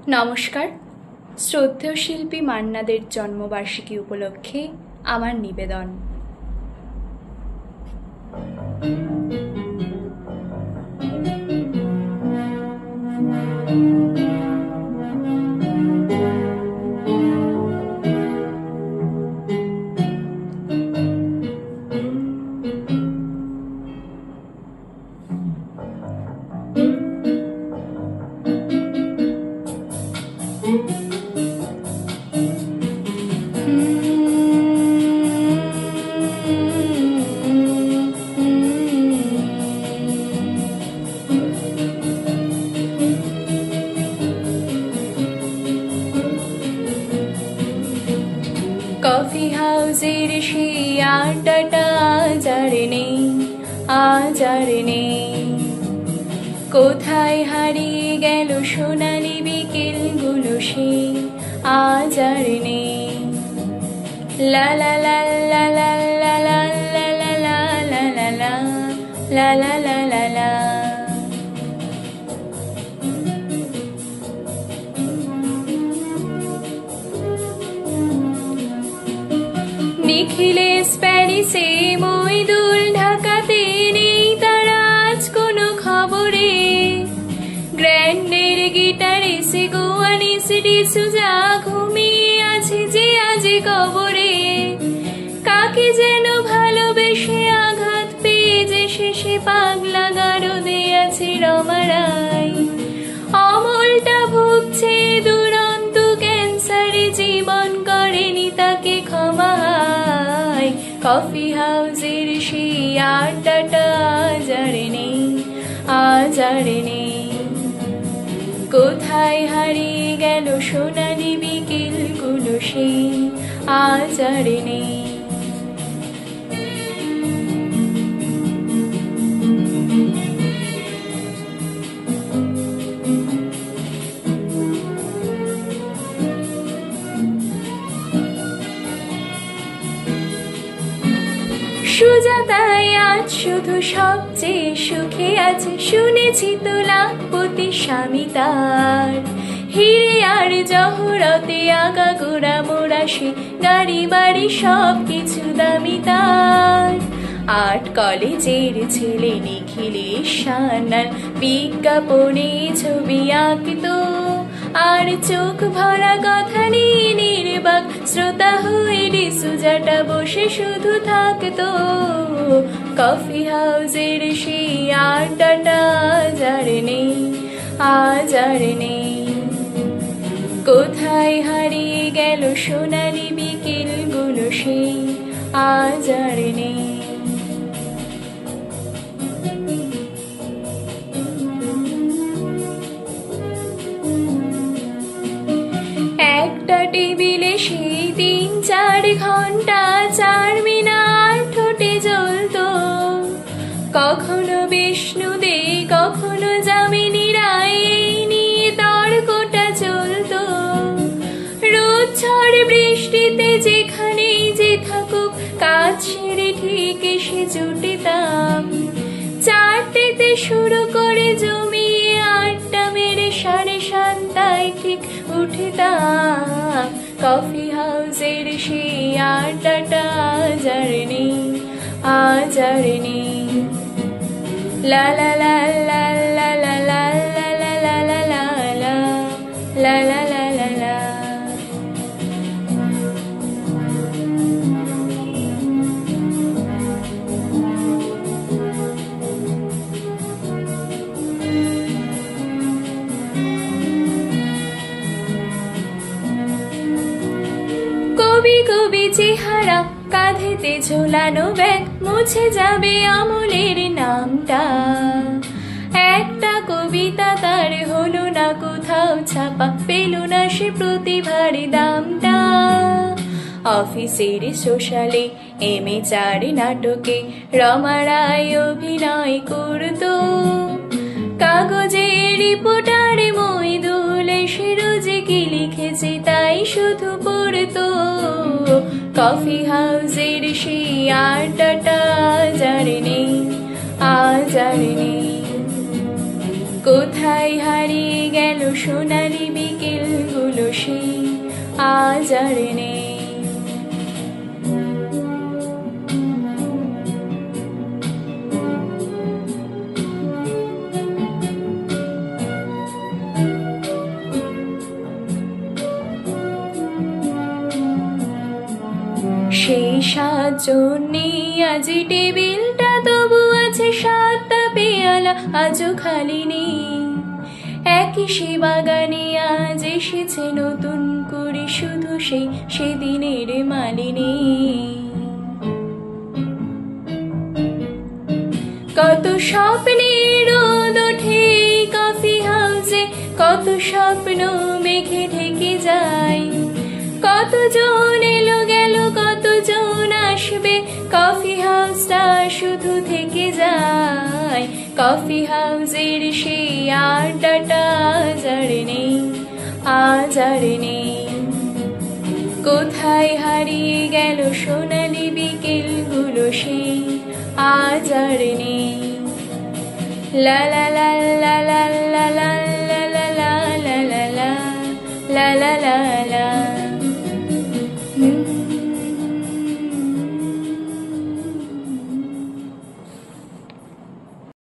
নমস্কার। শ্রদ্ধেয় শিল্পী মান্না দের জন্মবার্ষিকী উপলক্ষে আমার নিবেদন। কফি হাউসের সেই আড্ডাটা আজ আর নেই। কোথায় হারিয়ে গেল সোনালি বিকেলগুলো সেই আজ আর নেই। লা লা লা লা লা লা লা লা লা লা লা লা লা লা লা লা লা। নিখিলেশ প্যারিসে, মইদুল ঢাকাতে, নেই তারা আজ কোনো খবরে। গ্র্যান্ডের গিটারিস্ট গোয়ানিস ডিসুজা ঘুমিয়ে আছে যে আজ কবরে। কাকে যেন ভালোবেসে আঘাত পেয়ে যে শেষে পাগলা গারদে আছে রমারাই। অমলটা ভুগছে দুরন্ত ক্যান্সারে, জীবন করেনি তাকে ক্ষমা। কফি হাউসের সেই আড্ডাটা আজ আর নেই। কোথায় হারিয়ে গেল সোনালি বিকেলগুলো সেই আজ আর নেই। সুজাতাই আজ শুধু সবচেয়ে সুখে আছে, শুনেছি তো লাখপতি স্বামী তার। হিরে আর জহরতে আগাগোড়া মোরাসে, গাড়ি বাড়ি সব কিছু দামি তার। আর্ট কলেজের ছেলে নিখিলেশ সান্যাল বিজ্ঞাপনে ছবি আঁকতো, আর চোখ ভরা কথা নিয়ে নির্বাক শ্রোতা হয়ে ডিসুজাটা বসে শুধু থাকতো। কফি হাউসের সেই আড্ডাটা আজ আর নেই। কোথায় হারিয়ে গেল সোনালি বিকেলগুলো সেই আজ আর নেই। একটা টেবিলে সেই 3-4 ঘন্টা চারমিনার ঠোঁটে জ্বলত। কখনো বিষ্ণু দে, কখনো যামিনী রায়, এই নিয়ে তর্কটা চলত। রোদ ঝড় বৃষ্টিতে যেখানেই যে থাকুক, কাজ সেরে ঠিক এসে জুটিতাম। 4টেতে শুরু করে জমিয়ে আড্ডা মেরে 7:30 ঠিক উঠিতাম। কফি হাউসের সেই আড্ডাটা আজ আর নেই। লা লা লা লা লা লা লা লা লা লা লা লা লা লা লা লা। কবি কবি চেহারা, কাঁধেতে ঝোলানো ব্যাগ, মুছে যাবে আমলের নামটা। একটা কবিতা তার হলো না কোথাও ছাপা, পেল না সে প্রতিভার দামটা। অফিসের সোশ্যালে, MA 4 নাটকে রমারায় অভিনয় করতো। কাগজের রিপোর্টারে মইদুল এসে রোজ কি লিখেছে তাই শুধু পড়তো। কফি হাউসের সেই আড্ডাটা আজ আর নেই। কোথায় হারিয়ে গেল সোনালি বিকেলগুলো সেই আজ আর নেই। সেই 7 জন নেই আজ টেবিলটা, তবু আছে 7টা পেয়ালা আজও খালি নেই। একই সে বাগানে আজ এসেছে নতুন করে শুধু সেই সেদিনের মালিনী। কত স্বপ্নের রোদ ওঠে কফি হাউসে, কত স্বপ্ন মেঘে ঢেকে যায়। কতজন এলো গেল, কতজন আসবে, কফি হাউসটা শুধু থেকে যায়। কফি হাউসের সেই আড্ডাটা আজ আর নেই, আজ আর নেই। কোথায় হারিয়ে গেল সোনালি বিকেলগুলো সেই আজ আর নেই। লা লা লা লা লা লা লা।